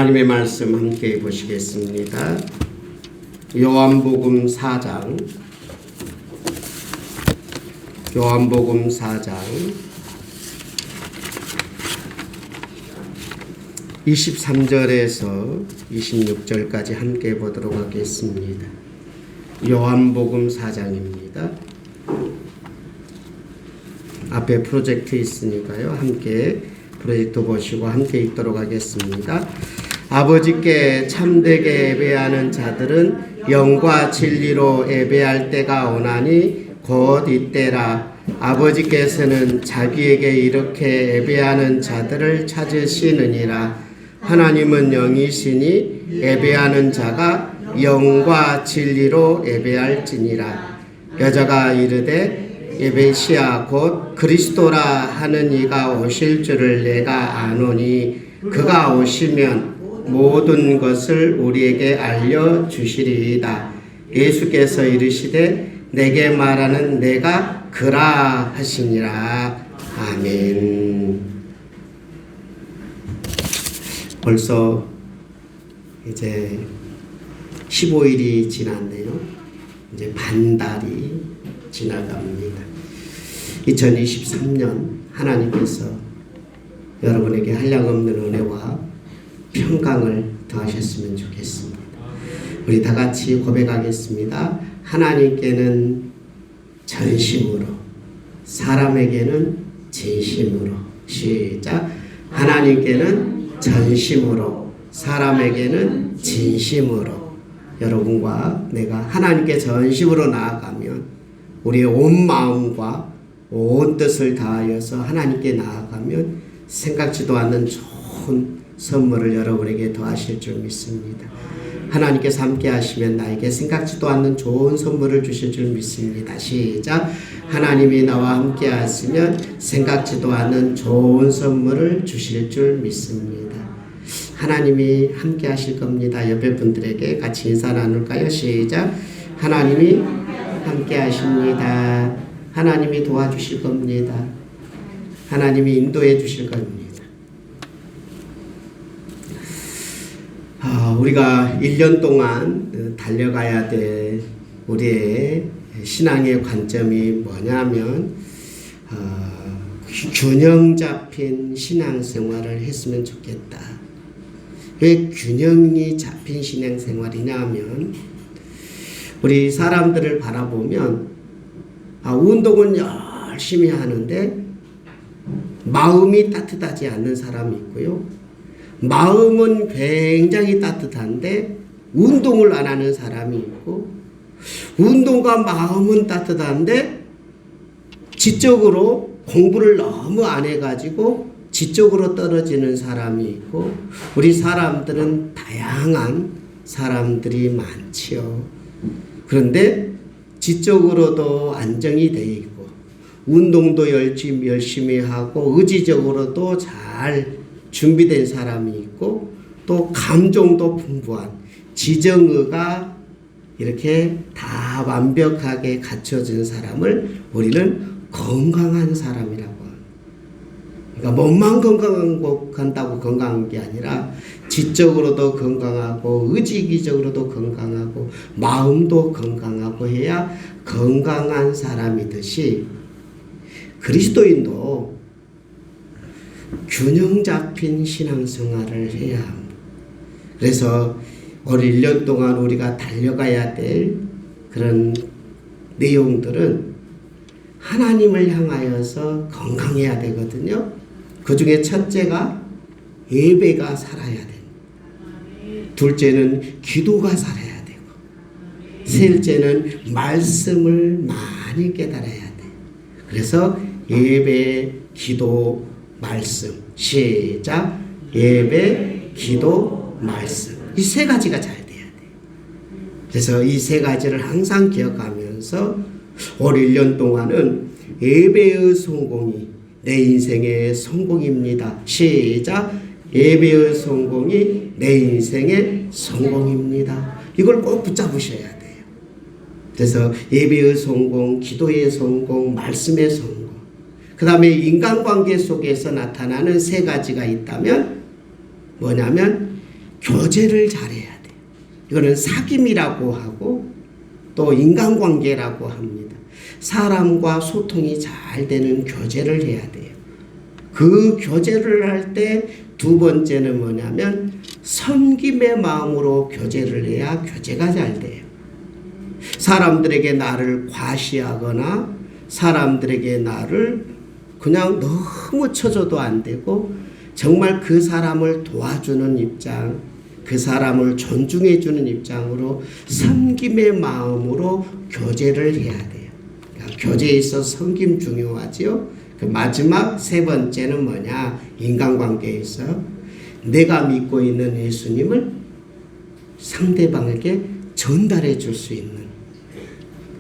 하나님의 말씀 함께 보시겠습니다. 요한복음 4장 23절에서 26절까지 함께 보도록 하겠습니다. 요한복음 4장입니다. 앞에 프로젝트 있으니까요. 함께 프로젝트 보시고 함께 읽도록 하겠습니다. 아버지께 참되게 예배하는 자들은 영과 진리로 예배할 때가 오나니 곧 이때라. 아버지께서는 자기에게 이렇게 예배하는 자들을 찾으시느니라. 하나님은 영이시니 예배하는 자가 영과 진리로 예배할지니라. 여자가 이르되 예배시야 곧 그리스도라 하는 이가 오실 줄을 내가 아노니 그가 오시면 모든 것을 우리에게 알려주시리이다. 예수께서 이르시되 내게 말하는 내가 그라 하시니라. 아멘. 벌써 이제 15일이 지났네요. 이제 반달이 지나갑니다. 2023년 하나님께서 여러분에게 한량없는 은혜와 평강을 더하셨으면 좋겠습니다. 우리 다 같이 고백하겠습니다. 하나님께는 전심으로, 사람에게는 진심으로. 시작. 하나님께는 전심으로, 사람에게는 진심으로. 여러분과 내가 하나님께 전심으로 나아가면 우리의 온 마음과 온 뜻을 다하여서 하나님께 나아가면 생각지도 않는 좋은 선물을 여러분에게 더하실 줄 믿습니다. 하나님께서 함께 하시면 나에게 생각지도 않는 좋은 선물을 주실 줄 믿습니다. 시작. 하나님이 나와 함께 하시면 생각지도 않는 좋은 선물을 주실 줄 믿습니다. 하나님이 함께 하실 겁니다. 옆에 분들에게 같이 인사 나눌까요? 시작. 하나님이 함께 하십니다. 하나님이 도와주실 겁니다. 하나님이 인도해 주실 겁니다. 우리가 1년 동안 달려가야 될 우리의 신앙의 관점이 뭐냐면 균형 잡힌 신앙생활을 했으면 좋겠다. 왜 균형이 잡힌 신앙생활이냐 하면 우리 사람들을 바라보면 운동은 열심히 하는데 마음이 따뜻하지 않는 사람이 있고요. 마음은 굉장히 따뜻한데 운동을 안 하는 사람이 있고, 운동과 마음은 따뜻한데 지적으로 공부를 너무 안 해가지고 지적으로 떨어지는 사람이 있고, 우리 사람들은 다양한 사람들이 많지요. 그런데 지적으로도 안정이 되어 있고, 운동도 열심히 하고, 의지적으로도 잘 준비된 사람이 있고, 또 감정도 풍부한 지정의가 이렇게 다 완벽하게 갖춰진 사람을 우리는 건강한 사람이라고 합니다. 그러니까 몸만 건강한다고 건강한 게 아니라 지적으로도 건강하고 의지기적으로도 건강하고 마음도 건강하고 해야 건강한 사람이듯이 그리스도인도 균형 잡힌 신앙생활을 해야 합니다. 그래서 올 1년 동안 우리가 달려가야 될 그런 내용들은 하나님을 향하여서 건강해야 되거든요. 그 중에 첫째가 예배가 살아야 됩니다. 둘째는 기도가 살아야 되고, 셋째는 말씀을 많이 깨달아야 돼요. 그래서 예배, 기도, 말씀. 시작. 예배, 기도, 말씀. 이 세 가지가 잘 돼야 돼요. 그래서 이 세 가지를 항상 기억하면서 올 1년 동안은 예배의 성공이 내 인생의 성공입니다. 시작. 예배의 성공이 내 인생의 성공입니다. 이걸 꼭 붙잡으셔야 돼요. 그래서 예배의 성공, 기도의 성공, 말씀의 성공, 그 다음에 인간관계 속에서 나타나는 세 가지가 있다면 뭐냐면 교제를 잘해야 돼. 이거는 사귐이라고 하고 또 인간관계라고 합니다. 사람과 소통이 잘 되는 교제를 해야 돼요. 그 교제를 할 때 두 번째는 뭐냐면 섬김의 마음으로 교제를 해야 교제가 잘 돼요. 사람들에게 나를 과시하거나 사람들에게 나를 그냥 너무 쳐줘도 안 되고 정말 그 사람을 도와주는 입장, 그 사람을 존중해주는 입장으로 섬김의 마음으로 교제를 해야 돼요. 그러니까 교제에 있어서 섬김 중요하죠. 그 마지막 세 번째는 뭐냐? 인간관계에서 내가 믿고 있는 예수님을 상대방에게 전달해 줄 수 있는,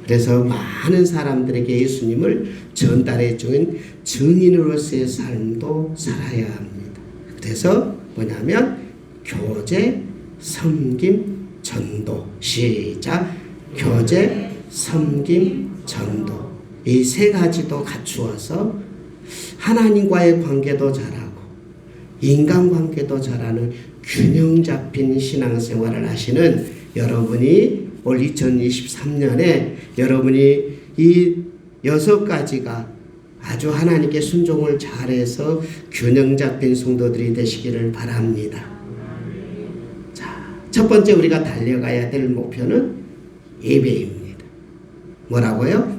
그래서 많은 사람들에게 예수님을 전달해 준 증인으로서의 삶도 살아야 합니다. 그래서 뭐냐면 교제, 섬김, 전도. 시작. 교제, 섬김, 전도. 이 세 가지도 갖추어서 하나님과의 관계도 잘하고 인간관계도 잘하는 균형 잡힌 신앙생활을 하시는 여러분이 올 2023년에 여러분이 이 6가지가 아주 하나님께 순종을 잘해서 균형 잡힌 성도들이 되시기를 바랍니다. 자, 첫 번째 우리가 달려가야 될 목표는 예배입니다. 뭐라고요?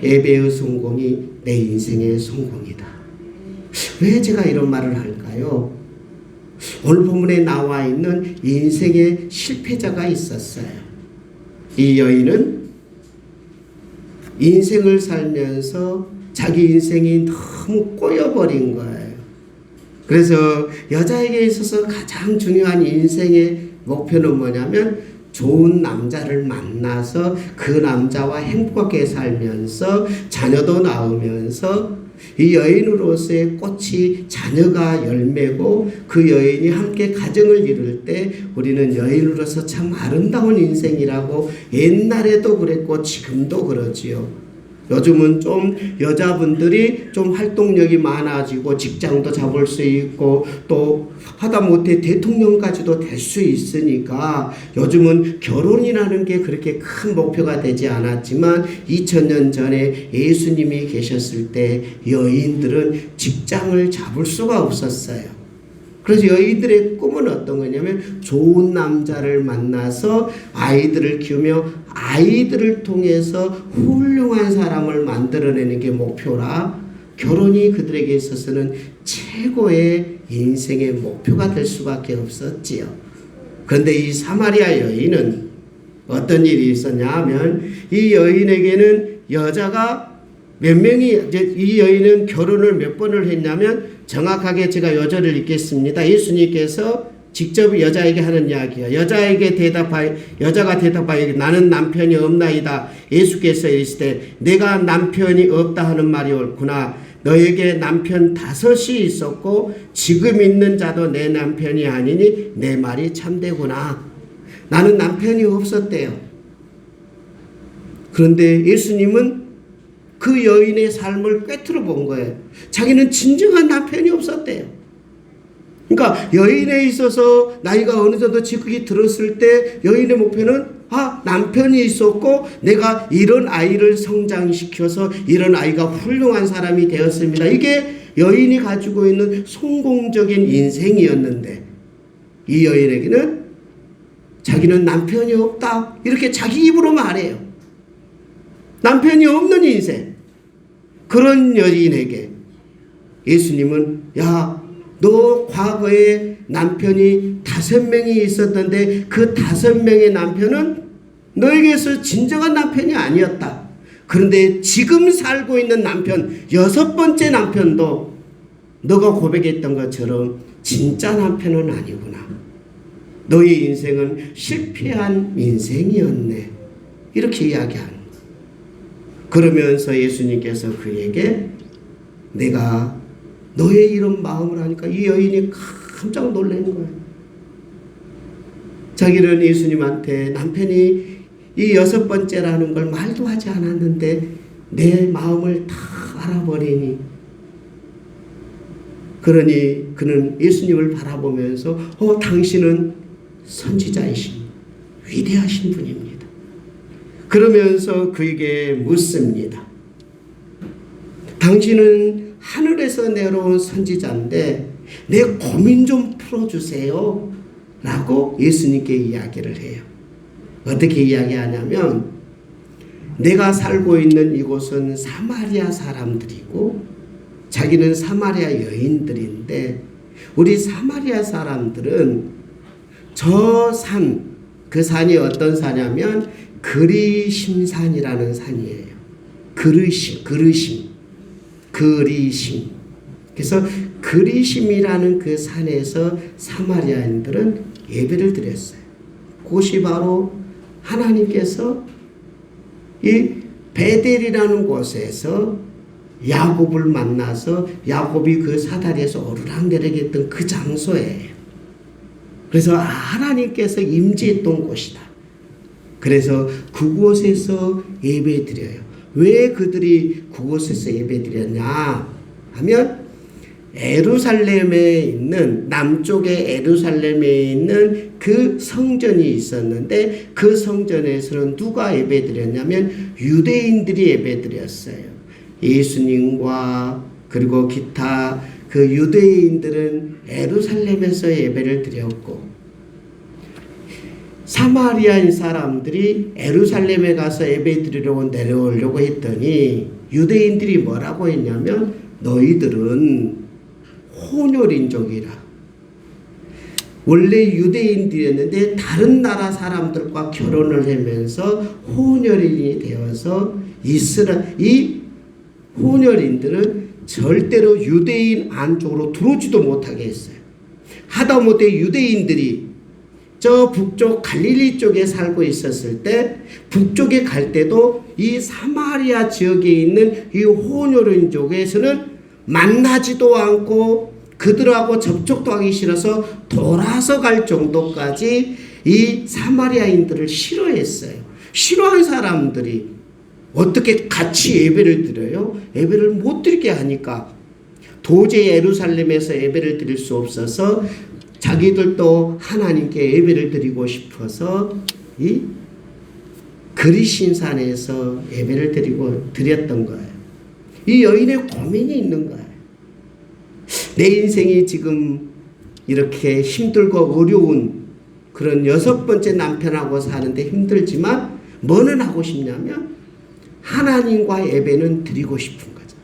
예배의 성공이 내 인생의 성공이다. 왜 제가 이런 말을 할까요? 오늘 본문에 나와 있는 인생의 실패자가 있었어요. 이 여인은 인생을 살면서 자기 인생이 너무 꼬여버린 거예요. 그래서 여자에게 있어서 가장 중요한 인생의 목표는 뭐냐면 좋은 남자를 만나서 그 남자와 행복하게 살면서 자녀도 낳으면서 이 여인으로서의 꽃이 자녀가 열매고 그 여인이 함께 가정을 이룰 때 우리는 여인으로서 참 아름다운 인생이라고 옛날에도 그랬고 지금도 그러지요. 요즘은 좀 여자분들이 좀 활동력이 많아지고 직장도 잡을 수 있고 또 하다못해 대통령까지도 될 수 있으니까 요즘은 결혼이라는 게 그렇게 큰 목표가 되지 않았지만 2000년 전에 예수님이 계셨을 때 여인들은 직장을 잡을 수가 없었어요. 그래서 여인들의 꿈은 어떤 거냐면 좋은 남자를 만나서 아이들을 키우며 아이들을 통해서 훌륭한 사람을 만들어내는 게 목표라 결혼이 그들에게 있어서는 최고의 인생의 목표가 될 수밖에 없었지요. 그런데 이 사마리아 여인은 어떤 일이 있었냐 하면 이 여인에게는 여자가 몇 명이, 이 여인은 결혼을 몇 번을 했냐면 정확하게 제가 요절을 읽겠습니다. 예수님께서 직접 여자에게 하는 이야기예요. 여자가 대답하여 나는 남편이 없나이다. 예수께서 이르시되 내가 남편이 없다 하는 말이 옳구나. 너에게 남편 5이 있었고 지금 있는 자도 내 남편이 아니니 내 말이 참되구나. 나는 남편이 없었대요. 그런데 예수님은 그 여인의 삶을 꿰뚫어 본 거예요. 자기는 진정한 남편이 없었대요. 그러니까 여인에 있어서 나이가 어느 정도 지극히 들었을 때 여인의 목표는 남편이 있었고 내가 이런 아이를 성장시켜서 이런 아이가 훌륭한 사람이 되었습니다. 이게 여인이 가지고 있는 성공적인 인생이었는데 이 여인에게는 자기는 남편이 없다 이렇게 자기 입으로 말해요. 남편이 없는 인생. 그런 여인에게 예수님은 너 과거에 남편이 5명이 있었던데 그 5명의 남편은 너에게서 진정한 남편이 아니었다. 그런데 지금 살고 있는 남편 6번째 남편도 너가 고백했던 것처럼 진짜 남편은 아니구나. 너의 인생은 실패한 인생이었네. 이렇게 이야기하는 거예요. 그러면서 예수님께서 그에게 내가 너의 이런 마음을 하니까 이 여인이 깜짝 놀란 거예요. 자기는 예수님한테 남편이 이 6번째라는 걸 말도 하지 않았는데 내 마음을 다 알아버리니 그러니 그는 예수님을 바라보면서 당신은 선지자이신 위대하신 분입니다. 그러면서 그에게 묻습니다. 당신은 하늘에서 내려온 선지자인데 내 고민 좀 풀어주세요 라고 예수님께 이야기를 해요. 어떻게 이야기하냐면 내가 살고 있는 이곳은 사마리아 사람들이고 자기는 사마리아 여인들인데 우리 사마리아 사람들은 저 산, 그 산이 어떤 산이냐면 그리심산이라는 산이에요. 그리심. 그래서 그리심이라는 그 산에서 사마리아인들은 예배를 드렸어요. 그것이 바로 하나님께서 이 베델이라는 곳에서 야곱을 만나서 야곱이 그 사다리에서 오르락내리락했던 그 장소예요. 그래서 하나님께서 임재했던 곳이다. 그래서 그곳에서 예배드려요. 왜 그들이 그곳에서 예배드렸냐 하면 에루살렘에 있는 남쪽의 에루살렘에 있는 그 성전이 있었는데 그 성전에서는 누가 예배드렸냐면 유대인들이 예배드렸어요. 예수님과 그리고 기타 그 유대인들은 에루살렘에서 예배를 드렸고 사마리아인 사람들이 에루살렘에 가서 예배 드리려고 내려오려고 했더니 유대인들이 뭐라고 했냐면 너희들은 혼혈인족이라. 원래 유대인들이었는데 다른 나라 사람들과 결혼을 하면서 혼혈인이 되어서 이 혼혈인들은 절대로 유대인 안쪽으로 들어오지도 못하게 했어요. 하다못해 유대인들이 저 북쪽 갈릴리 쪽에 살고 있었을 때 북쪽에 갈 때도 이 사마리아 지역에 있는 이 혼혈인족에서는 만나지도 않고 그들하고 접촉도 하기 싫어서 돌아서 갈 정도까지 이 사마리아인들을 싫어했어요. 싫어한 사람들이 어떻게 같이 예배를 드려요? 예배를 못 드리게 하니까 도저히 예루살렘에서 예배를 드릴 수 없어서 자기들도 하나님께 예배를 드리고 싶어서 이 그리심산에서 예배를 드렸던 거예요. 이 여인의 고민이 있는 거예요. 내 인생이 지금 이렇게 힘들고 어려운 그런 6번째 남편하고 사는데 힘들지만 뭐는 하고 싶냐면 하나님과 예배는 드리고 싶은 거죠.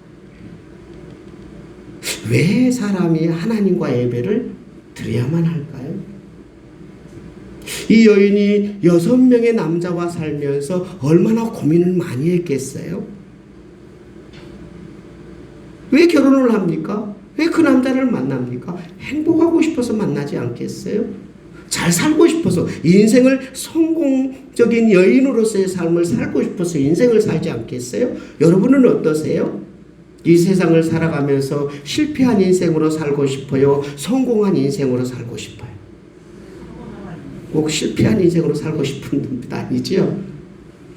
왜 사람이 하나님과 예배를 드려야만 할까요? 이 여인이 6명의 남자와 살면서 얼마나 고민을 많이 했겠어요? 왜 결혼을 합니까? 왜 그 남자를 만납니까? 행복하고 싶어서 만나지 않겠어요? 잘 살고 싶어서 인생을 성공적인 여인으로서의 삶을 살고 싶어서 인생을 살지 않겠어요? 여러분은 어떠세요? 이 세상을 살아가면서 실패한 인생으로 살고 싶어요? 성공한 인생으로 살고 싶어요? 꼭 실패한 인생으로 살고 싶은 분도 아니지요?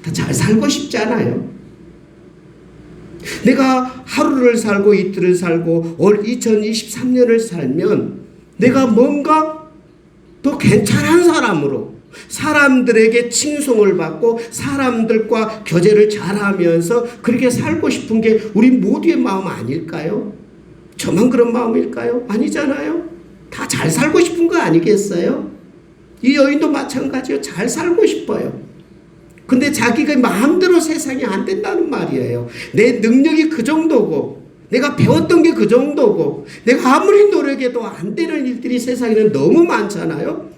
다 잘 살고 싶지 않아요? 내가 하루를 살고 이틀을 살고 올 2023년을 살면 내가 뭔가 더 괜찮은 사람으로 사람들에게 칭송을 받고 사람들과 교제를 잘하면서 그렇게 살고 싶은 게 우리 모두의 마음 아닐까요? 저만 그런 마음일까요? 아니잖아요. 다 잘 살고 싶은 거 아니겠어요? 이 여인도 마찬가지요. 잘 살고 싶어요. 근데 자기가 마음대로 세상이 안 된다는 말이에요. 내 능력이 그 정도고 내가 배웠던 게 그 정도고 내가 아무리 노력해도 안 되는 일들이 세상에는 너무 많잖아요.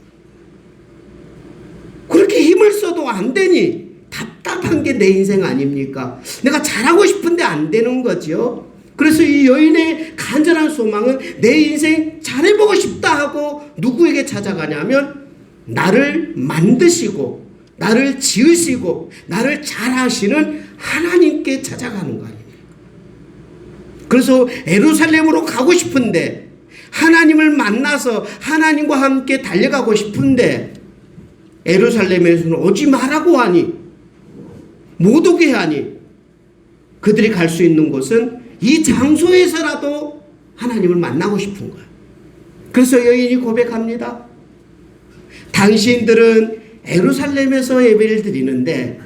그렇게 힘을 써도 안 되니 답답한 게 내 인생 아닙니까? 내가 잘하고 싶은데 안 되는 거죠. 그래서 이 여인의 간절한 소망은 내 인생 잘해보고 싶다 하고 누구에게 찾아가냐면 나를 만드시고 나를 지으시고 나를 잘하시는 하나님께 찾아가는 거 아닙니까? 그래서 예루살렘으로 가고 싶은데 하나님을 만나서 하나님과 함께 달려가고 싶은데 예루살렘에서는 오지 말라고 하니 못 오게 하니 그들이 갈 수 있는 곳은 이 장소에서라도 하나님을 만나고 싶은 거예요. 그래서 여인이 고백합니다. 당신들은 예루살렘에서 예배를 드리는데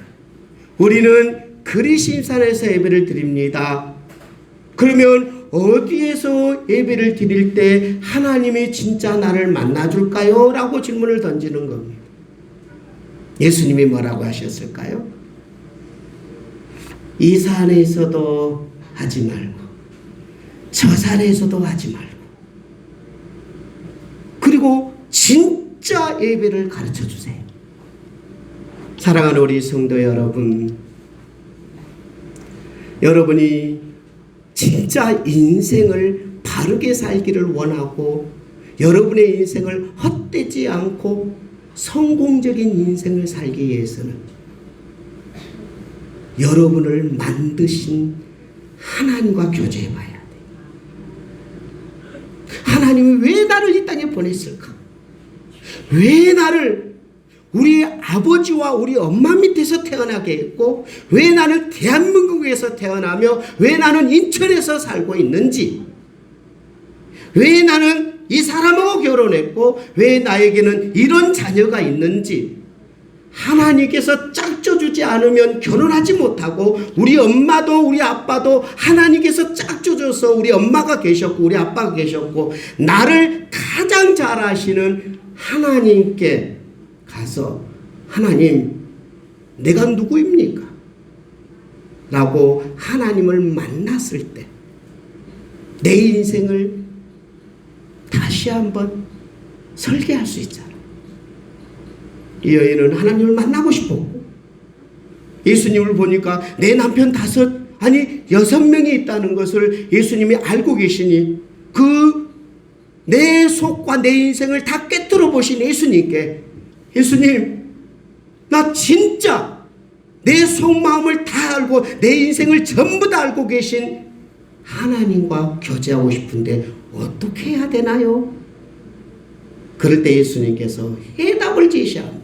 우리는 그리심산에서 예배를 드립니다. 그러면 어디에서 예배를 드릴 때 하나님이 진짜 나를 만나줄까요? 라고 질문을 던지는 겁니다. 예수님이 뭐라고 하셨을까요? 이 산에서도 하지 말고 저 산에서도 하지 말고 그리고 진짜 예배를 가르쳐 주세요. 사랑하는 우리 성도 여러분, 여러분이 진짜 인생을 바르게 살기를 원하고 여러분의 인생을 헛되지 않고 성공적인 인생을 살기 위해서는 여러분을 만드신 하나님과 교제해 봐야 돼요. 하나님이 왜 나를 이 땅에 보냈을까? 왜 나를 우리 아버지와 우리 엄마 밑에서 태어나게 했고 왜 나는 대한민국에서 태어나며 왜 나는 인천에서 살고 있는지, 왜 나는 이 사람하고 결혼했고 왜 나에게는 이런 자녀가 있는지, 하나님께서 짝져주지 않으면 결혼하지 못하고 우리 엄마도 우리 아빠도 하나님께서 짝져줘서 우리 엄마가 계셨고 우리 아빠가 계셨고 나를 가장 잘 아시는 하나님께 가서 하나님 내가 누구입니까? 라고 하나님을 만났을 때 내 인생을 다시 한번 설계할 수 있잖아. 이 여인은 하나님을 만나고 싶었고 예수님을 보니까 내 남편 6명이 있다는 것을 예수님이 알고 계시니 그 내 속과 내 인생을 다 꿰뚫어 보신 예수님께 예수님 나 진짜 내 속마음을 다 알고 내 인생을 전부 다 알고 계신 하나님과 교제하고 싶은데 어떻게 해야 되나요? 그럴 때 예수님께서 해답을 제시합니다.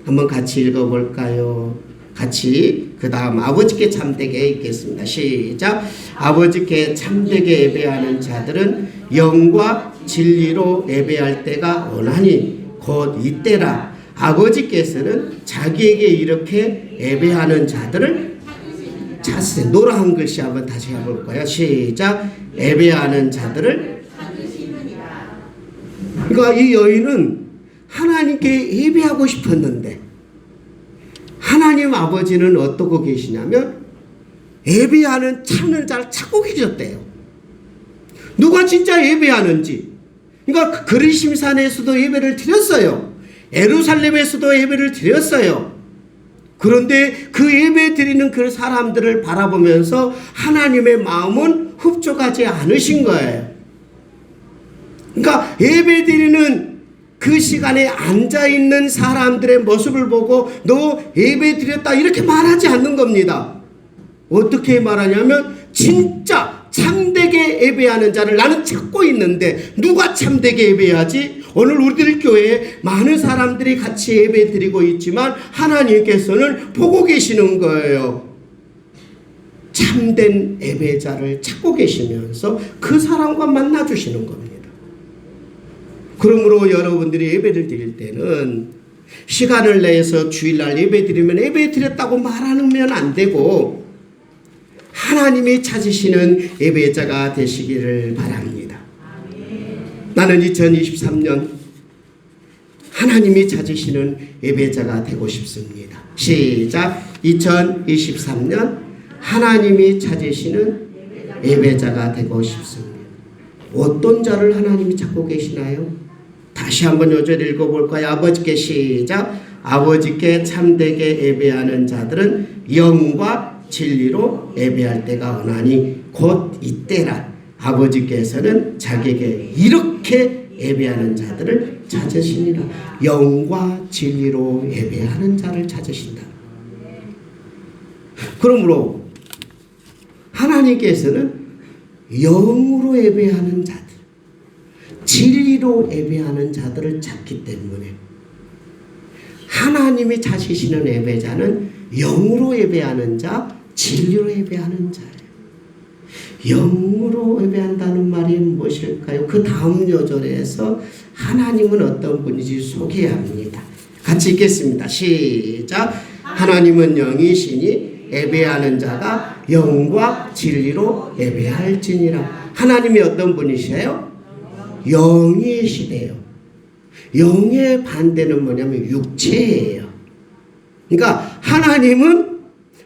한번 같이 읽어볼까요? 같이 그 다음 아버지께 참되게 읽겠습니다. 시작. 아버지께 참되게 예배하는 자들은 영과 진리로 예배할 때가 오나니 곧 이때라. 아버지께서는 자기에게 이렇게 예배하는 자들을 찾으세요. 노라 한 글씨 한번 다시 해볼까요? 시작. 예배하는 자들을 그러니까 이 여인은 하나님께 예배하고 싶었는데 하나님 아버지는 어떻게 계시냐면 예배하는 찾는 자를 찾고 계셨대요. 누가 진짜 예배하는지. 그러니까 그리심산에서도 예배를 드렸어요. 예루살렘에서도 예배를 드렸어요. 그런데 그 예배 드리는 그 사람들을 바라보면서 하나님의 마음은 흡족하지 않으신 거예요. 그러니까 예배 드리는 그 시간에 앉아있는 사람들의 모습을 보고 너 예배 드렸다 이렇게 말하지 않는 겁니다. 어떻게 말하냐면 진짜 참되게 예배하는 자를 나는 찾고 있는데 누가 참되게 예배하지? 오늘 우리들 교회에 많은 사람들이 같이 예배 드리고 있지만 하나님께서는 보고 계시는 거예요. 참된 예배자를 찾고 계시면서 그 사람과 만나주시는 겁니다. 그러므로 여러분들이 예배를 드릴 때는 시간을 내서 주일날 예배 드리면 예배 드렸다고 말하면 안 되고 하나님이 찾으시는 예배자가 되시기를 바랍니다. 나는 2023년 하나님이 찾으시는 예배자가 되고 싶습니다. 시작. 2023년 하나님이 찾으시는 예배자가 되고 싶습니다. 어떤 자를 하나님이 찾고 계시나요? 다시 한번 요절 읽어볼까요? 아버지께 시작. 아버지께 참되게 예배하는 자들은 영과 진리로 예배할 때가 오나니 곧 이때라. 아버지께서는 자기에게 이렇게 예배하는 자들을 찾으시니라. 영과 진리로 예배하는 자를 찾으신다. 그러므로 하나님께서는 영으로 예배하는 자들, 진리로 예배하는 자들을 찾기 때문에 하나님이 찾으시는 예배자는 영으로 예배하는 자, 진리로 예배하는 자예요. 영으로 예배한다는 말이 무엇일까요? 그 다음 요절에서 하나님은 어떤 분인지 소개합니다. 같이 읽겠습니다. 시작. 하나님은 영이시니 예배하는 자가 영과 진리로 예배할지니라. 하나님이 어떤 분이세요? 영이시대요. 영의 반대는 뭐냐면 육체예요. 그러니까 하나님은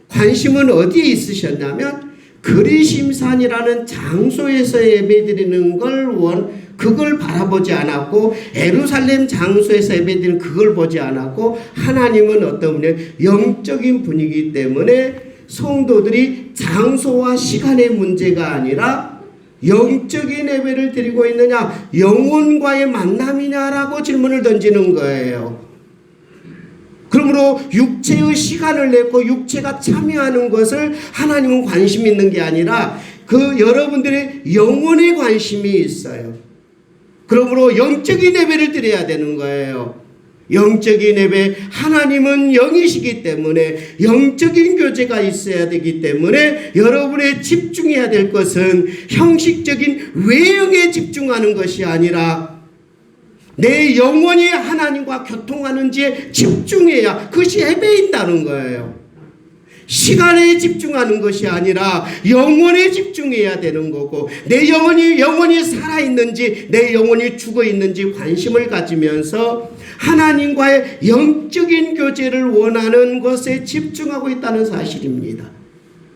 관심은 어디에 있으셨냐면 그리심산이라는 장소에서 예배드리는 그걸 바라보지 않았고, 예루살렘 장소에서 예배드리는 그걸 보지 않았고, 하나님은 어떤 분이에요? 영적인 분이기 때문에 성도들이 장소와 시간의 문제가 아니라 영적인 예배를 드리고 있느냐, 영혼과의 만남이냐라고 질문을 던지는 거예요. 그러므로 육체의 시간을 내고 육체가 참여하는 것을 하나님은 관심 있는 게 아니라 그 여러분들의 영혼에 관심이 있어요. 그러므로 영적인 예배를 드려야 되는 거예요. 영적인 예배, 하나님은 영이시기 때문에 영적인 교제가 있어야 되기 때문에 여러분의 집중해야 될 것은 형식적인 외형에 집중하는 것이 아니라 내 영혼이 하나님과 교통하는지에 집중해야 그것이 예배인다는 거예요. 시간에 집중하는 것이 아니라 영혼에 집중해야 되는 거고, 내 영혼이 살아있는지 내 영혼이 죽어있는지 관심을 가지면서 하나님과의 영적인 교제를 원하는 것에 집중하고 있다는 사실입니다.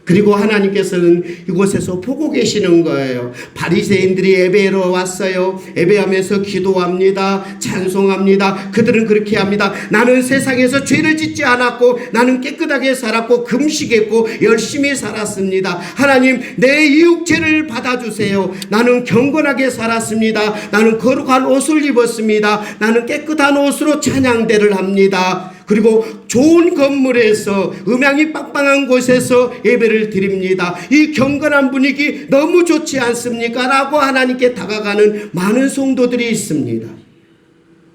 그리고 하나님께서는 이곳에서 보고 계시는 거예요. 바리새인들이 예배하러 왔어요. 예배하면서 기도합니다. 찬송합니다. 그들은 그렇게 합니다. 나는 세상에서 죄를 짓지 않았고 나는 깨끗하게 살았고 금식했고 열심히 살았습니다. 하나님, 내 이육체를 받아주세요. 나는 경건하게 살았습니다. 나는 거룩한 옷을 입었습니다. 나는 깨끗한 옷으로 찬양대를 합니다. 그리고 좋은 건물에서 음향이 빵빵한 곳에서 예배를 드립니다. 이 경건한 분위기 너무 좋지 않습니까? 라고 하나님께 다가가는 많은 성도들이 있습니다.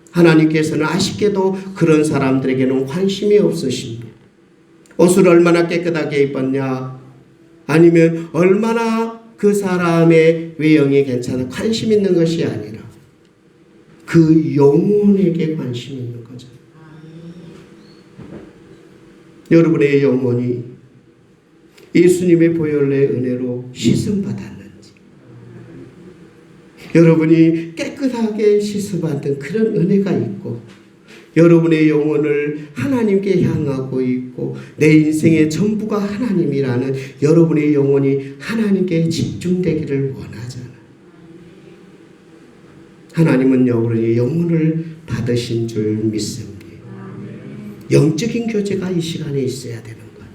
하나님께서는 아쉽게도 그런 사람들에게는 관심이 없으십니다. 옷을 얼마나 깨끗하게 입었냐, 아니면 얼마나 그 사람의 외형이 괜찮아, 관심 있는 것이 아니라 그 영혼에게 관심이 있는 거죠. 여러분의 영혼이 예수님의 보혈의 은혜로 씻음받았는지, 여러분이 깨끗하게 씻음받은 그런 은혜가 있고, 여러분의 영혼을 하나님께 향하고 있고, 내 인생의 전부가 하나님이라는 여러분의 영혼이 하나님께 집중되기를 원하잖아요. 하나님은 여러분의 영혼을 받으신 줄 믿습니다. 영적인 교제가 이 시간에 있어야 되는 거예요.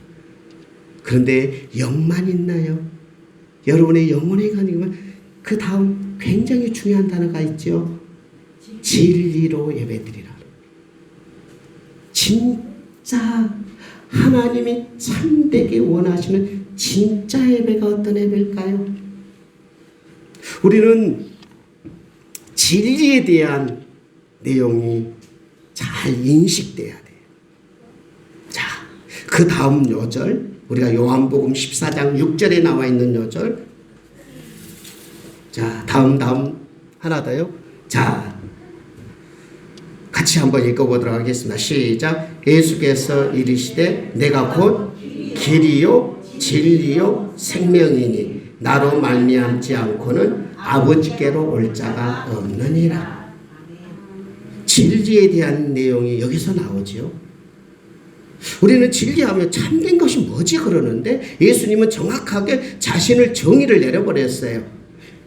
그런데 영만 있나요? 여러분의 영혼에 가는 그 다음 굉장히 중요한 단어가 있죠. 진리로 예배드리라. 진짜 하나님이 참되게 원하시는 진짜 예배가 어떤 예배일까요? 우리는 진리에 대한 내용이 잘 인식돼야 돼요. 자, 그 다음 요절, 우리가 요한복음 14장 6절에 나와 있는 요절. 자, 다음 하나 더요. 자, 같이 한번 읽어보도록 하겠습니다. 시작. 예수께서 이르시되 내가 곧 길이요 진리요 생명이니 나로 말미암지 않고는 아버지께로 올 자가 없느니라. 진리에 대한 내용이 여기서 나오지요. 우리는 진리하면 참된 것이 뭐지 그러는데, 예수님은 정확하게 자신을 정의를 내려버렸어요.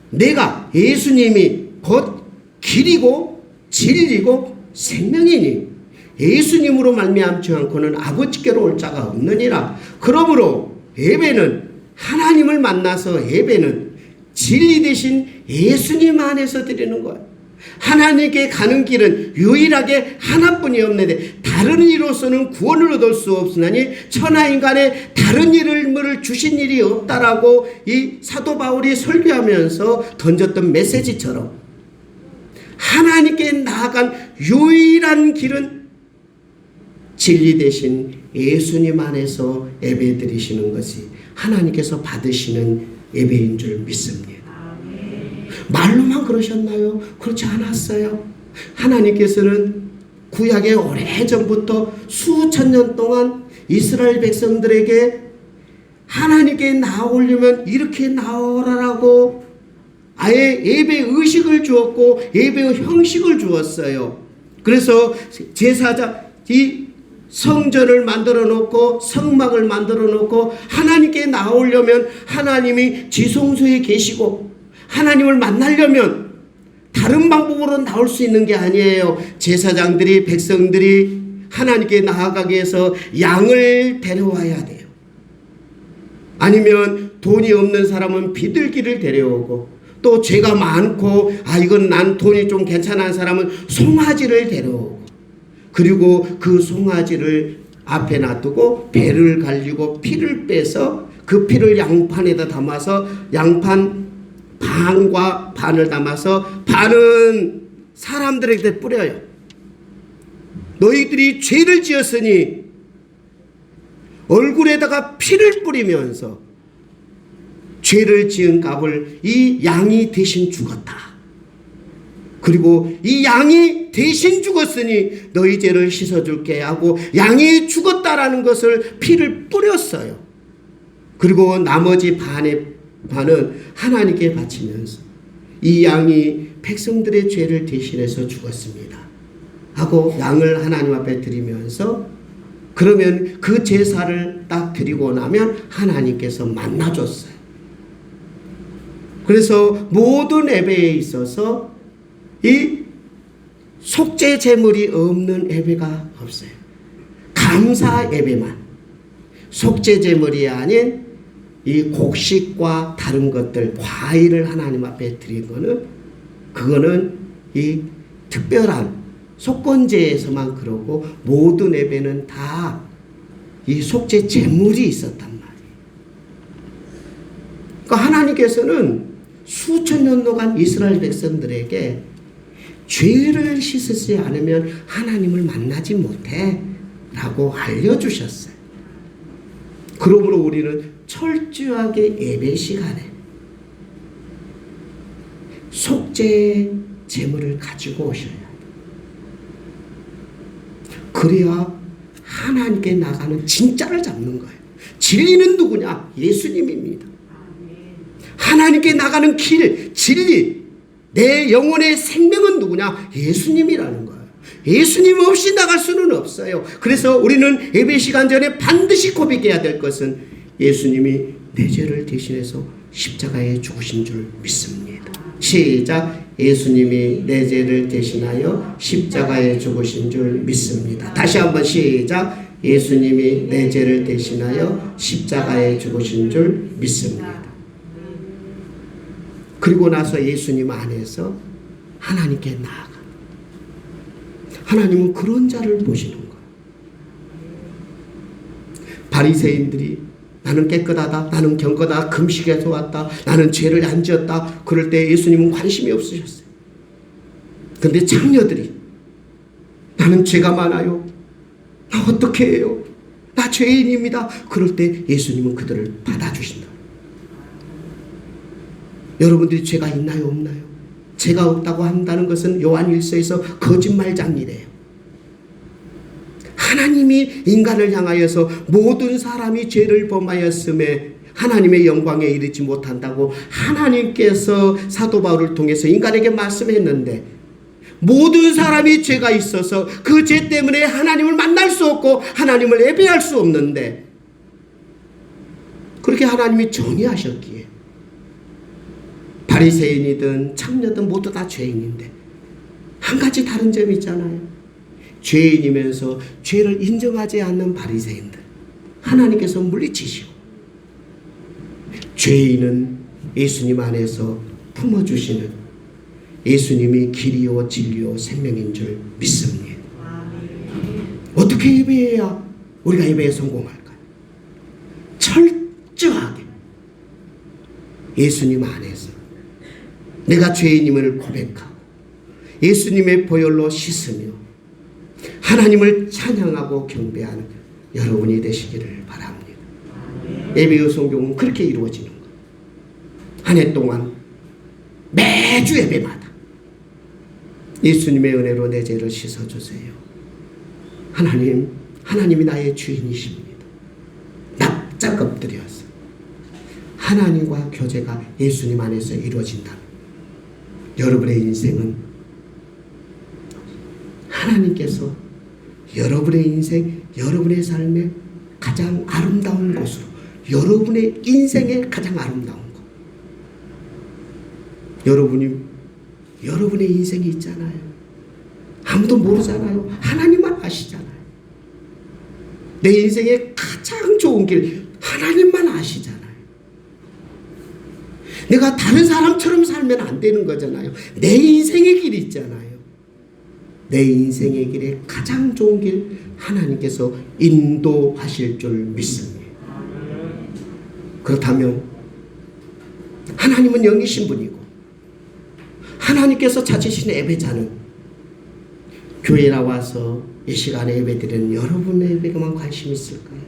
내가, 예수님이 곧 길이고 진리고 생명이니 예수님으로 말미암지 않고는 아버지께로 올 자가 없느니라. 그러므로 예배는, 하나님을 만나서 예배는 진리 대신 예수님 안에서 드리는 거예요. 하나님께 가는 길은 유일하게 하나뿐이 없는데 다른 이로서는 구원을 얻을 수 없으나니 천하인간에 다른 이름을 주신 일이 없다라고 이 사도 바울이 설교하면서 던졌던 메시지처럼, 하나님께 나아간 유일한 길은 진리 대신 예수님 안에서 예배 드리시는 것이 하나님께서 받으시는 예배인 줄 믿습니다. 말로만 그러셨나요? 그렇지 않았어요. 하나님께서는 구약의 오래전부터 수천 년 동안 이스라엘 백성들에게 하나님께 나오려면 이렇게 나오라라고 아예 예배 의식을 주었고 예배 형식을 주었어요. 그래서 제사장 이 성전을 만들어 놓고 성막을 만들어 놓고 하나님께 나오려면 하나님이 지성소에 계시고 하나님을 만나려면 다른 방법으로 나올 수 있는 게 아니에요. 제사장들이 백성들이 하나님께 나아가기 위해서 양을 데려와야 돼요. 아니면 돈이 없는 사람은 비둘기를 데려오고 또 죄가 많고 이건 난 돈이 좀 괜찮은 사람은 송아지를 데려오고 그리고 그 송아지를 앞에 놔두고 배를 갈리고 피를 빼서 그 피를 양판에다 담아서 양판 반과 반을 담아서 반은 사람들에게 뿌려요. 너희들이 죄를 지었으니 얼굴에다가 피를 뿌리면서 죄를 지은 값을 이 양이 대신 죽었다. 그리고 이 양이 대신 죽었으니 너희 죄를 씻어줄게 하고 양이 죽었다라는 것을 피를 뿌렸어요. 그리고 나머지 반은 하나님께 바치면서 이 양이 백성들의 죄를 대신해서 죽었습니다 하고 양을 하나님 앞에 드리면서 그러면 그 제사를 딱 드리고 나면 하나님께서 만나줬어요. 그래서 모든 예배에 있어서 이 속죄 제물이 없는 예배가 없어요. 감사 예배만. 속죄 제물이 아닌 이 곡식과 다른 것들, 과일을 하나님 앞에 드린 거는 그거는 이 특별한 속건제에서만 그러고 모든 예배는 다 이 속죄 제물이 있었단 말이에요. 그러니까 하나님께서는 수천 년 동안 이스라엘 백성들에게 죄를 씻지 않으면 하나님을 만나지 못해 라고 알려주셨어요. 그러므로 우리는 철저하게 예배 시간에 속죄 제물을 가지고 오셔야 해요. 그래야 하나님께 나가는 진짜를 잡는 거예요. 진리는 누구냐? 예수님입니다. 하나님께 나가는 길, 진리, 내 영혼의 생명은 누구냐? 예수님이라는 거예요. 예수님 없이 나갈 수는 없어요. 그래서 우리는 예배 시간 전에 반드시 고백해야 될 것은 예수님이 내 죄를 대신해서 십자가에 죽으신 줄 믿습니다. 시작. 예수님이 내 죄를 대신하여 십자가에 죽으신 줄 믿습니다. 다시 한번 시작. 예수님이 내 죄를 대신하여 십자가에 죽으신 줄 믿습니다. 그리고 나서 예수님 안에서 하나님께 나아가. 하나님은 그런 자를 보시는 거예요. 바리새인들이 나는 깨끗하다, 나는 경건하다, 금식해서 왔다, 나는 죄를 안 지었다. 그럴 때 예수님은 관심이 없으셨어요. 그런데 창녀들이 나는 죄가 많아요, 나 어떻게 해요, 나 죄인입니다. 그럴 때 예수님은 그들을 받아주신다. 여러분들이 죄가 있나요, 없나요? 죄가 없다고 한다는 것은 요한일서에서 거짓말장이래요. 하나님이 인간을 향하여서 모든 사람이 죄를 범하였음에 하나님의 영광에 이르지 못한다고 하나님께서 사도 바울을 통해서 인간에게 말씀했는데, 모든 사람이 죄가 있어서 그 죄 때문에 하나님을 만날 수 없고 하나님을 예배할 수 없는데, 그렇게 하나님이 정의하셨기에 바리새인이든 창녀든 모두 다 죄인인데 한 가지 다른 점이 있잖아요. 죄인이면서 죄를 인정하지 않는 바리새인들 하나님께서 물리치시고, 죄인은 예수님 안에서 품어주시는 예수님이 길이요 진리요 생명인 줄 믿습니다. 어떻게 예배해야 우리가 예배에 성공할까요? 철저하게 예수님 안에서 내가 죄인임을 고백하고 예수님의 보혈로 씻으며 하나님을 찬양하고 경배하는 여러분이 되시기를 바랍니다. 예배의 성공은 그렇게 이루어지는 거예요. 철저하게 한 해 동안 매주 예배마다 예수님의 은혜로 내 죄를 씻어주세요. 하나님이 나의 주인이십니다. 납작 엎드려서 하나님과 교제가 예수님 안에서 이루어진다면 여러분의 인생은 하나님께서 여러분의 인생, 여러분의 삶의 가장 아름다운 곳으로, 여러분의 인생의 가장 아름다운 곳, 여러분의 인생이 있잖아요. 아무도 모르잖아요. 하나님만 아시잖아요. 내 인생의 가장 좋은 길 하나님만 아시잖아요. 내가 다른 사람처럼 살면 안 되는 거잖아요. 내 인생의 길이 있잖아요. 내 인생의 길에 가장 좋은 길 하나님께서 인도하실 줄 믿습니다. 그렇다면 하나님은 영이신 분이고 하나님께서 찾으신 예배자는 교회에 나와서 이 시간에 예배드리는 여러분의 예배에만 관심이 있을까요?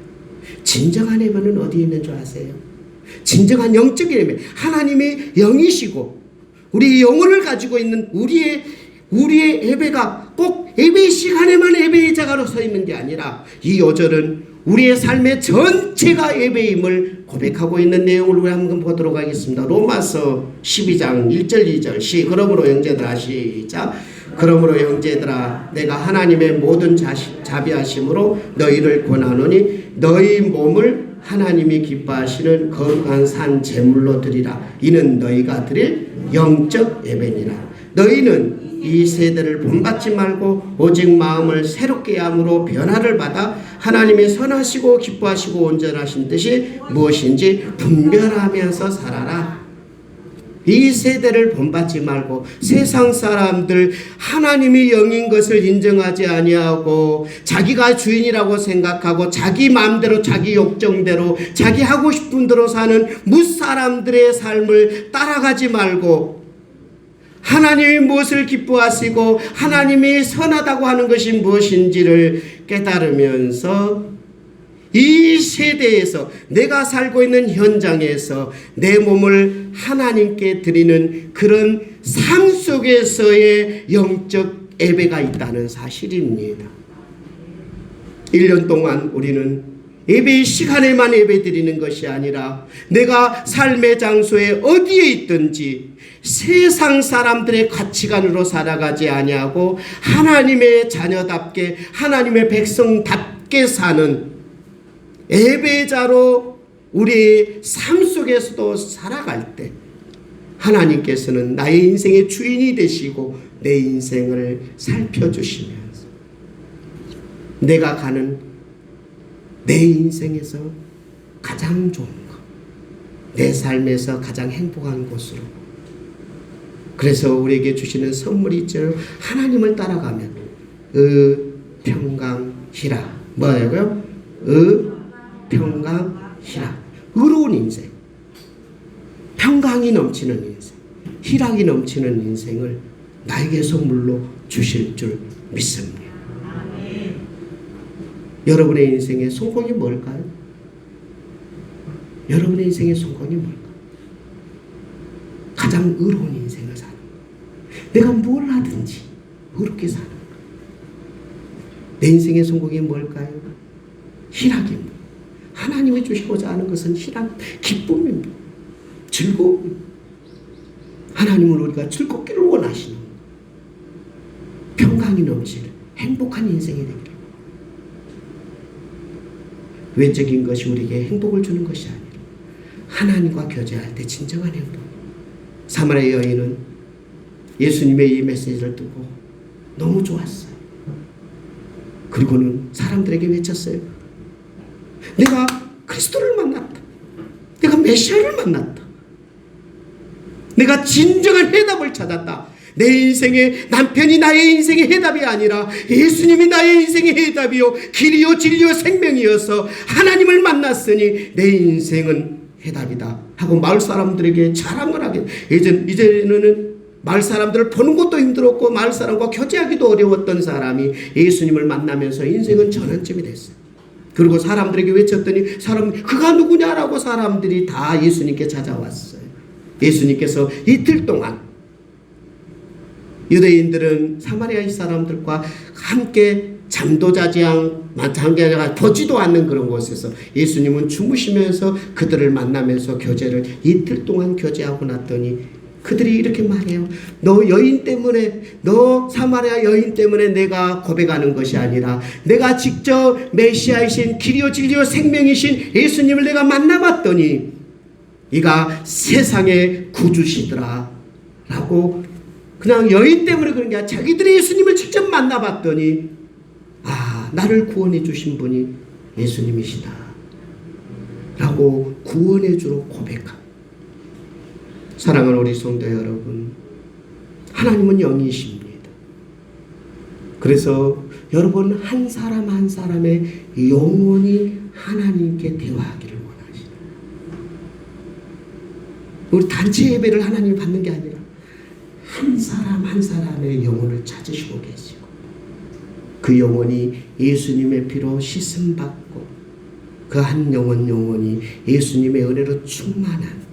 진정한 예배는 어디에 있는 줄 아세요? 진정한 영적인 예배, 하나님의 영이시고 우리 영혼을 가지고 있는 우리의 예배가 꼭 예배 시간에만 예배자가로 서 있는 게 아니라 이 요절은 우리의 삶의 전체가 예배임을 고백하고 있는 내용을 우리 한번 보도록 하겠습니다. 로마서 12장 1절 2절 그러므로 형제들아 시작. 그러므로 형제들아 내가 하나님의 모든 자비하심으로 너희를 권하노니 너희 몸을 하나님이 기뻐하시는 거룩한 산 제물로 드리라. 이는 너희가 드릴 영적 예배니라. 너희는 이 세대를 본받지 말고 오직 마음을 새롭게 함으로 변화를 받아 하나님의 선하시고 기뻐하시고 온전하신 뜻이 무엇인지 분별하면서 살아라. 이 세대를 본받지 말고 세상 사람들 하나님이 영인 것을 인정하지 아니하고 자기가 주인이라고 생각하고 자기 마음대로 자기 욕정대로 자기 하고 싶은 대로 사는 무사람들의 삶을 따라가지 말고 하나님이 무엇을 기뻐하시고 하나님이 선하다고 하는 것이 무엇인지를 깨달으면서 이 세대에서 내가 살고 있는 현장에서 내 몸을 하나님께 드리는 그런 삶 속에서의 영적 예배가 있다는 사실입니다. 1년 동안 우리는 예배의 시간에만 예배 드리는 것이 아니라 내가 삶의 장소에 어디에 있든지 세상 사람들의 가치관으로 살아가지 아니하고 하나님의 자녀답게 하나님의 백성답게 사는 예배자로 우리의 삶 속에서도 살아갈 때 하나님께서는 나의 인생의 주인이 되시고 내 인생을 살펴주시면서 내가 가는 내 인생에서 가장 좋은 것, 내 삶에서 가장 행복한 곳으로, 그래서 우리에게 주시는 선물이 있죠. 하나님을 따라가면 평강희락, 뭐라고요? 평강희락, 의로운 인생, 평강이 넘치는 인생, 희락이 넘치는 인생을 나에게 선물로 주실 줄 믿습니다. 여러분의 인생의 성공이 뭘까요? 여러분의 인생의 성공이 뭘까요? 가장 의로운 인생을 사는 거예요. 내가 뭘 하든지 의롭게 사는 거예요. 내 인생의 성공이 뭘까요? 희락입니다. 하나님이 주시고자 하는 것은 희락, 기쁨입니다. 즐거움입니다. 하나님은 우리가 즐겁기를 원하시는 평강이 넘치는 행복한 인생이 되기를. 외적인 것이 우리에게 행복을 주는 것이 아니라 하나님과 교제할 때 진정한 행복. 사마리아 여인은 예수님의 이 메시지를 듣고 너무 좋았어요. 그리고는 사람들에게 외쳤어요. 내가 그리스도를 만났다. 내가 메시아를 만났다. 내가 진정한 해답을 찾았다. 내 인생의 남편이 나의 인생의 해답이 아니라 예수님이 나의 인생의 해답이요 길이요 진리요 생명이어서 하나님을 만났으니 내 인생은 해답이다 하고 마을 사람들에게 자랑을 하게. 이제는 마을 사람들을 보는 것도 힘들었고 마을 사람과 교제하기도 어려웠던 사람이 예수님을 만나면서 인생은 전환점이 됐어요. 그리고 사람들에게 외쳤더니 그가 누구냐라고 사람들이 다 예수님께 찾아왔어요. 예수님께서 이틀 동안 유대인들은 사마리아 사람들과 함께 잠도 자지 보지도 않는 그런 곳에서 예수님은 주무시면서 그들을 만나면서 교제를 이틀 동안 교제하고 났더니 그들이 이렇게 말해요. 너 여인 때문에, 너 사마리아 여인 때문에 내가 고백하는 것이 아니라 내가 직접 메시아이신 길이요 진리요 생명이신 예수님을 내가 만나봤더니 이가 세상의 구주시더라 라고, 그냥 여인 때문에 그런 게 아니라 자기들이 예수님을 직접 만나봤더니 나를 구원해 주신 분이 예수님이시다 라고 구원해 주러 고백합니다. 사랑하는 우리 성도 여러분, 하나님은 영이십니다. 그래서 여러분 한 사람 한 사람의 영혼이 하나님께 대화하기를 원하시다. 우리 단체 예배를 하나님이 받는 게 아니라 한 사람 한 사람의 영혼을 찾으시고 계시고, 그 영혼이 예수님의 피로 씻음받고 그 한 영혼이 예수님의 은혜로 충만한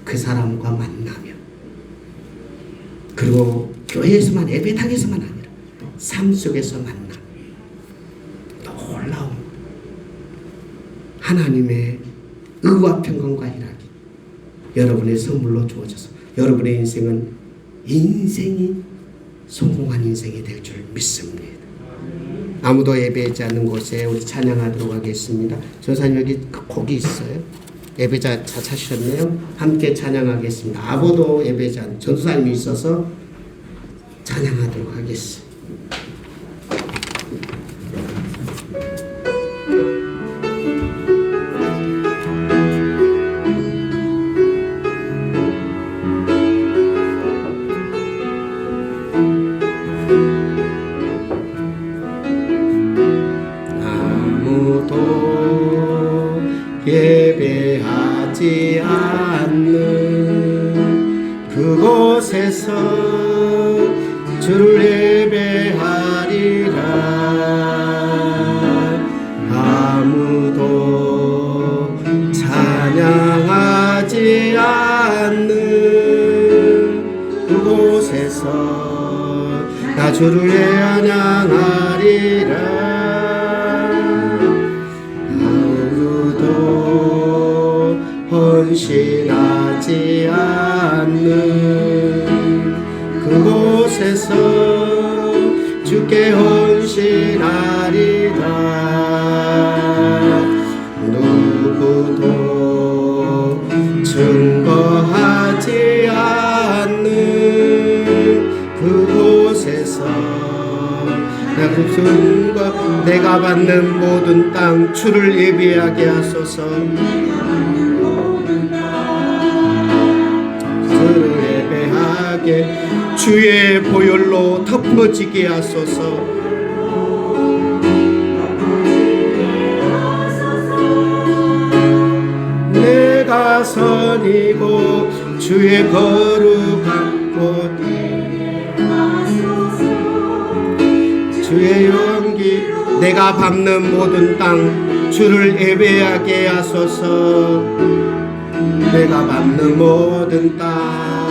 그 사람과 만나며, 그리고 교회에서만 예배당에서만 아니라 삶 속에서 만나 놀라운 하나님의 의와 평강과 희락이 여러분의 선물로 주어져서 여러분의 인생이 성공한 인생이 될 줄 믿습니다. 아무도 예배하지 않는 곳에 우리 찬양하도록 하겠습니다. 전사님 여기 곡이 있어요. 예배자 찾으셨네요. 함께 찬양하겠습니다. 아무도 예배하지 않는 전사님이 있어서 찬양하도록 하겠습니다. 예배하지 않는 그곳에서 주를 예배하리라. 아무도 찬양하지 않는 그곳에서 나 주를 찬양하리라. 헌신하지 않는 그곳에서 주께 헌신하리라. 누구도 증거하지 않는 그곳에서 내가 받는 모든 땅 주를 예배하게 하소서. 주의 보혈로 덮어지게 하소서. 내가 선이고 주의 거룩한 곳, 주의 용기, 내가 밟는 모든 땅 주를 예배하게 하소서. 내가 밟는 모든 땅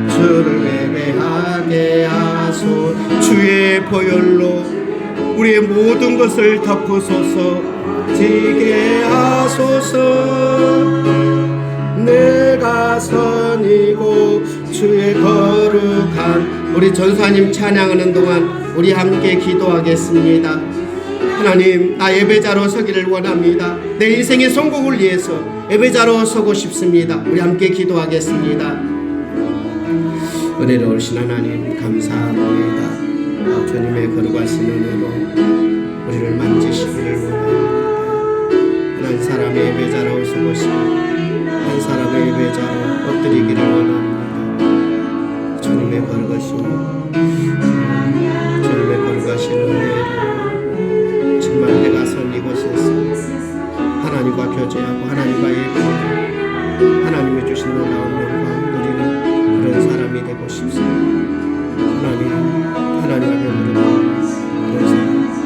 주를 예배하게 하소. 주의 보혈로 우리의 모든 것을 덮으소서. 지게 하소서. 내가 선이고 주의 거룩한, 우리 전사님 찬양하는 동안 우리 함께 기도하겠습니다. 하나님, 나 예배자로 서기를 원합니다. 내 인생의 성공을 위해서 예배자로 서고 싶습니다. 우리 함께 기도하겠습니다. 은혜로우신 하나님 감사합니다. 주님의 거룩하신 은혜로 우리를 만지시기를 원합니다. 한 사람의 예배자로 서고 싶습니다. 한 사람의 예배자로 엎드리기를 원합니다. 주님의 거룩하신 은혜로 정말 내가 선 이곳에서 하나님과 교제하고 하나님과 예배하고 하나님이 주신 놀라운 영광 누리는 그런 사람이 되고 싶습니다. 하나님 앞에 무릎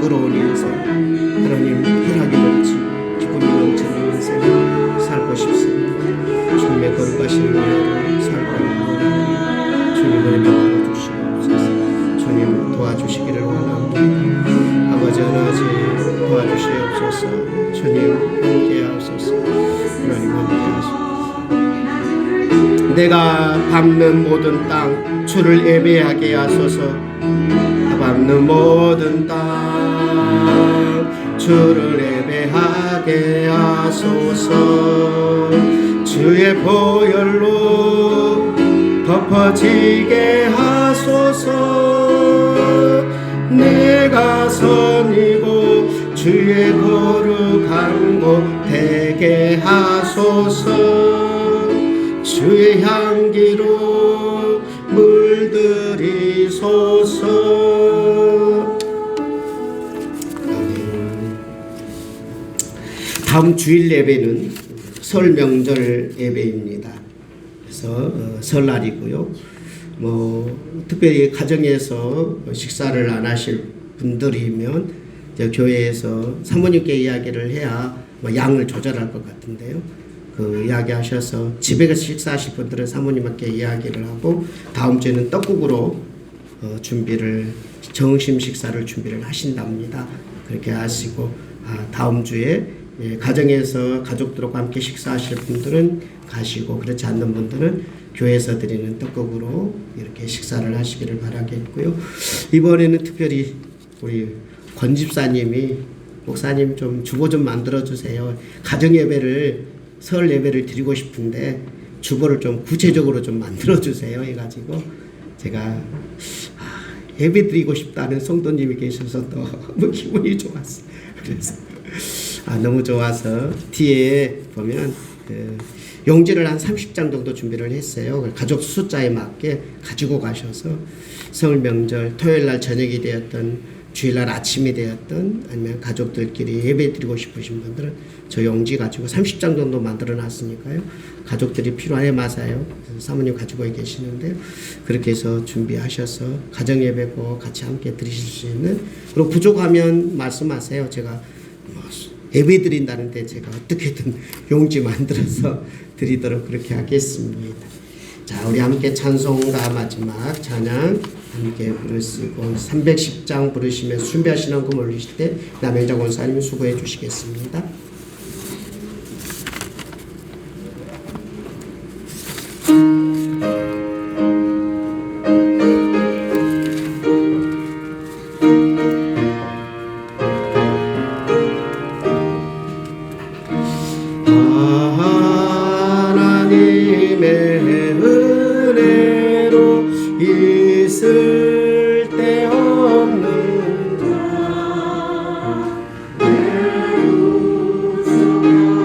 의로운 인생, 하나님 희락이 넘치고 기쁨이 넘치는 인생 살고 싶습니다. 주님의 거룩하신 내가 밟는 모든 땅 주를 예배하게 하소서. 밟는 모든 땅 주를 예배하게 하소서. 주의 보혈로 덮어지게 하소서. 내가 선이고 주의 거룩한 곳 되게 하소서. 주의 향기로 물들이소서. 다음 주일 예배는 설 명절 예배입니다. 그래서 설날이고요. 특별히 가정에서 식사를 안 하실 분들이면 교회에서 사모님께 이야기를 해야 양을 조절할 것 같은데요. 그 이야기하셔서 집에 가서 식사하실 분들은 사모님께 이야기를 하고 다음 주에는 떡국으로 점심 식사를 준비를 하신답니다. 그렇게 하시고 다음 주에 가정에서 가족들과 함께 식사하실 분들은 가시고 그렇지 않는 분들은 교회에서 드리는 떡국으로 이렇게 식사를 하시기를 바라겠고요. 이번에는 특별히 우리 권 집사님이 목사님 좀 주보 좀 만들어 주세요. 가정 예배를 설 예배를 드리고 싶은데 주보를 좀 구체적으로 좀 만들어 주세요 해가지고 제가 예배 드리고 싶다는 성도님이 계셔서 너무 기분이 좋았어요. 그래서 너무 좋아서 뒤에 보면 용지를 한 30장 정도 준비를 했어요. 가족 숫자에 맞게 가지고 가셔서 설 명절 토요일 날 저녁이 되었던 주일날 아침이 되었던 아니면 가족들끼리 예배 드리고 싶으신 분들은 저 용지 가지고 30장 정도 만들어 놨으니까요. 가족들이 필요하에 맞아요. 사모님 가지고 계시는데요. 그렇게 해서 준비하셔서 가정 예배고 같이 함께 드리실 수 있는, 그리고 부족하면 말씀하세요. 제가 예배 드린다는데 제가 어떻게든 용지 만들어서 드리도록 그렇게 하겠습니다. 자, 우리 함께 찬송가 마지막 찬양 함께 부르시고 310장 부르시면 준비하시는 거 올리실 때 남영자 권사님 수고해 주시겠습니다. 하나님의 은혜로 있을